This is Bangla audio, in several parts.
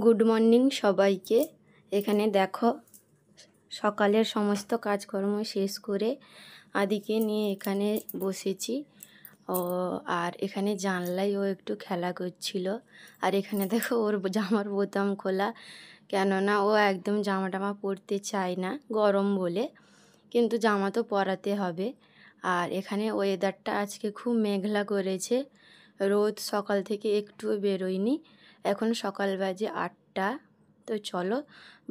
গুড মর্নিং সবাইকে। এখানে দেখো সকালের সমস্ত কাজকর্ম শেষ করে আদিকে নিয়ে এখানে বসেছি। আর এখানে জানলায় ও একটু খেলা করছিল। আর এখানে দেখো ওর জামার বোতাম খোলা, কেননা ও একদম জামা টামা পরতে চায় না গরম বলে, কিন্তু জামা তো পরাতে হবে। আর এখানে ওয়েদারটা আজকে খুব মেঘলা করেছে, রোদ সকাল থেকে একটুও বেরোয়নি। এখন সকাল বাজে 8টা। তো চলো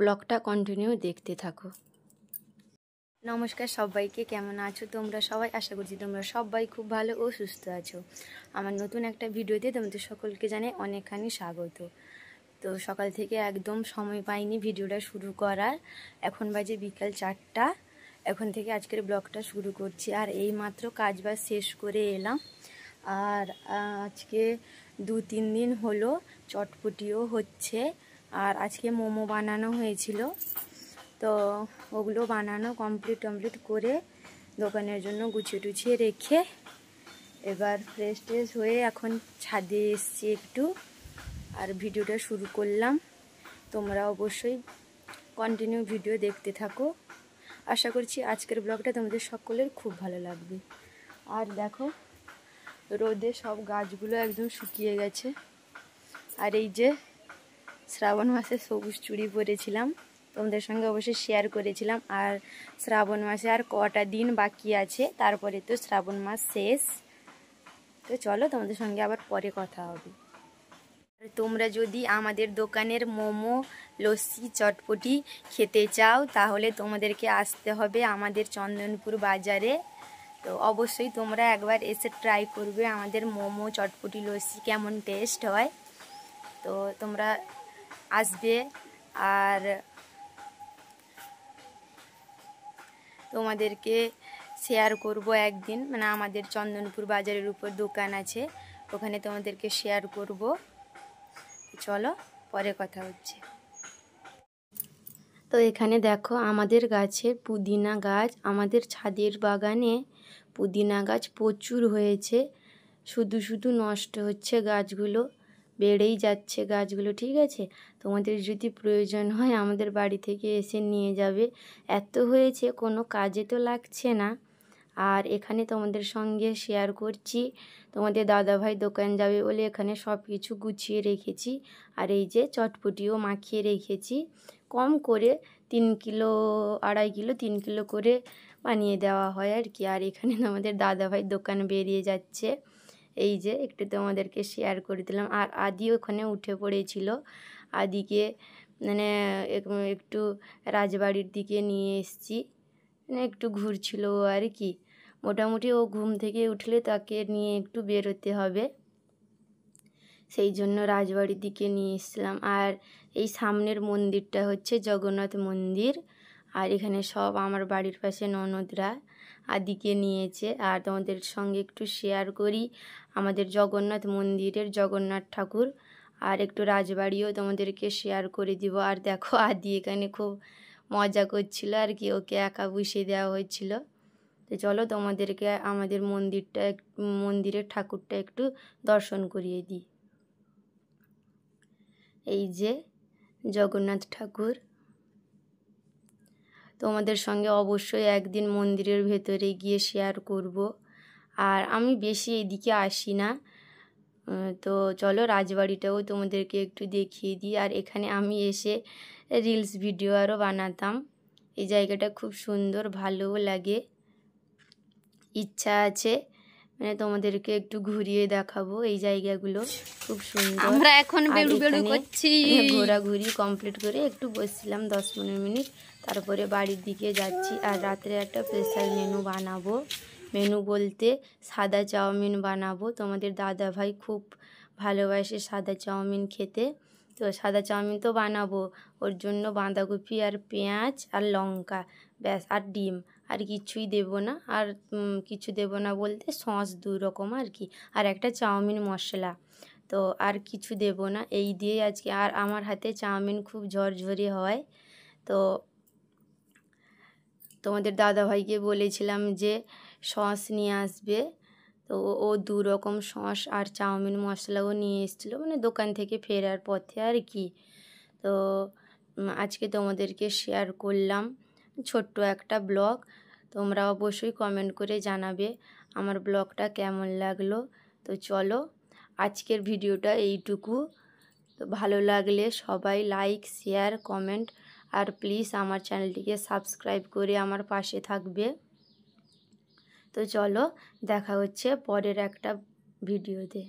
ব্লগটা কন্টিনিউ দেখতে থাকো। নমস্কার সবাইকে, কেমন আছো তোমরা সবাই? আশা করছি তোমরা সবাই খুব ভালো ও সুস্থ আছো। আমার নতুন একটা ভিডিওতে তোমাদের সকলকে জানাই অনেকখানি স্বাগত। তো সকাল থেকে একদম সময় পাইনি ভিডিওটা শুরু করার। এখন বাজে বিকাল 4টা। এখন থেকে আজকের ব্লগটা শুরু করছি। আর এই মাত্র কাজ বাজ শেষ করে এলাম। আর আজকে 2-3 দিন হলো চটপটিও হচ্ছে। আর আজকে মোমো বানানো হয়েছিল, তো ওগুলো বানানো কমপ্লিট করে দোকানের জন্য গুছিয়ে টুছিয়ে রেখে এবার ফ্রেশ ট্রেশ হয়ে এখন ছাদে এসছি একটু, আর ভিডিওটা শুরু করলাম। তোমরা অবশ্যই কন্টিনিউ ভিডিও দেখতে থাকো। আশা করছি আজকের ব্লগটা তোমাদের সকলের খুব ভালো লাগবে। আর দেখো রোদে সব গাছগুলো একদম শুকিয়ে গেছে। আর এই যে শ্রাবণ মাসে সবুজ চুড়ি পরেছিলাম, তোমাদের সঙ্গে অবশ্যই শেয়ার করেছিলাম। আর শ্রাবণ মাসে আর কটা দিন বাকি আছে, তারপরে তো শ্রাবণ মাস শেষ। তো চলো তোমাদের সঙ্গে আবার পরে কথা হবে। তোমরা যদি আমাদের দোকানের মোমো, লস্যি, চটপটি খেতে চাও তাহলে তোমাদেরকে আসতে হবে আমাদের চন্দনপুর বাজারে। তো অবশ্যই তোমরা একবার এসে ট্রাই করবে আমাদের মোমো, চটপটি, লস্যি কেমন টেস্ট হয়। তো তোমরা আসবে। আর তোমাদেরকে শেয়ার করব একদিন, মানে আমাদের চন্দনপুর বাজারের উপর দোকান আছে, ওখানে তোমাদেরকে শেয়ার করব। চলো পরে কথা হচ্ছে। তো এখানে দেখো আমাদের গাছের পুদিনা গাছ, আমাদের ছাদের বাগানে পুদিনা গাছ প্রচুর হয়েছে। শুধু নষ্ট হচ্ছে গাছগুলো, বেড়েই যাচ্ছে গাছগুলো। ঠিক আছে, তোমাদের যদি প্রয়োজন হয় আমাদের বাড়ি থেকে এসে নিয়ে যাবে। এত হয়েছে, কোনো কাজে তো লাগছে না। আর এখানে তোমাদের সঙ্গে শেয়ার করছি, তোমাদের দাদাভাই দোকান যাবে বলে এখানে সব কিছু গুছিয়ে রেখেছি। আর এই যে চটপটিও মাখিয়ে রেখেছি, কম করে 3 কিলো, 2.5 কিলো, 3 কিলো করে বানিয়ে দেওয়া হয় আর কি। আর এখানে আমাদের দাদাভাই দোকান বেরিয়ে যাচ্ছে, এই যে একটু তোমাদেরকে শেয়ার করে দিলাম। আর আদি ওখানে উঠে পড়েছিল, আদিকে মানে একটু রাজবাড়ির দিকে নিয়ে এসেছি, মানে একটু ঘুরছিল আর কি। মোটামুটি ও ঘুম থেকে উঠলে তাকে নিয়ে একটু বেরোতে হবে, সেই জন্য রাজবাড়ির দিকে নিয়ে এসেছিলাম। আর এই সামনের মন্দিরটা হচ্ছে জগন্নাথ মন্দির। আর এখানে সব আমার বাড়ির পাশে ননদরা আদিকে নিয়েছে। আর তোমাদের সঙ্গে একটু শেয়ার করি আমাদের জগন্নাথ মন্দিরের জগন্নাথ ঠাকুর, আর একটু রাজবাড়িও তোমাদেরকে শেয়ার করে দিব। আর দেখো আদি এখানে খুব মজা করছিল আর কি, ওকে একা বসিয়ে দেওয়া হয়েছিল। তো চলো তোমাদেরকে আমাদের মন্দিরের ঠাকুরটা একটু দর্শন করিয়ে দিই। এই যে জগন্নাথ ঠাকুর। তোমাদের সঙ্গে অবশ্যই একদিন মন্দিরের ভেতরে গিয়ে শেয়ার করব। আর আমি বেশি এদিকে আসি না, তো চলো রাজবাড়িটাও তোমাদেরকে একটু দেখিয়ে দিই। আর এখানে আমি এসে রিলস ভিডিও আরও বানাতাম। এই জায়গাটা খুব সুন্দর, ভালোও লাগে। ইচ্ছা আছে মানে তোমাদেরকে একটু ঘুরিয়ে দেখাবো, এই জায়গাগুলো খুব সুন্দর। আমরা এখন বেড়ু করছি, ঘোরাঘুরি কমপ্লিট করে একটু বসছিলাম 10-15 মিনিট, তারপরে বাড়ির দিকে যাচ্ছি। আর রাত্রে একটা স্পেশাল মেনু বানাবো, মেনু বলতে সাদা চাউমিন বানাবো। তোমাদের দাদা ভাই খুব ভালোবাসে সাদা চাউমিন খেতে, তো সাদা চাউমিন তো বানাবো। ওর জন্য বাঁধাকপি আর পেঁয়াজ আর লঙ্কা, ব্যাস, আর ডিম, আর কিছুই দেব না। আর কিছু দেব না বলতে সস 2 রকম আর কি, আর একটা চাউমিন মশলা, তো আর কিছু দেব না। এই দিয়েই আজকে। আর আমার হাতে চাউমিন খুব ঝরঝরে হয়। তো তোমাদের দাদাভাইকে বলেছিলাম যে সস নিয়ে আসবে, তো ও 2 রকম সস আর চাউমিন মশলাও নিয়ে এসেছিলো, মানে দোকান থেকে ফেরার পথে আর কি। তো আজকে তোমাদেরকে শেয়ার করলাম ছোট্ট একটা ব্লগ। তোমরা অবশ্যই কমেন্ট করে জানাবে আমার ব্লগটা কেমন লাগলো। তো চলো আজকের ভিডিওটা এইটুকু। তো ভালো লাগলে সবাই লাইক, শেয়ার, কমেন্ট আর প্লিজ আমার চ্যানেলটিকে সাবস্ক্রাইব করে আমার পাশে থাকবে। তো চলো দেখা হচ্ছে পরের একটা ভিডিওতে।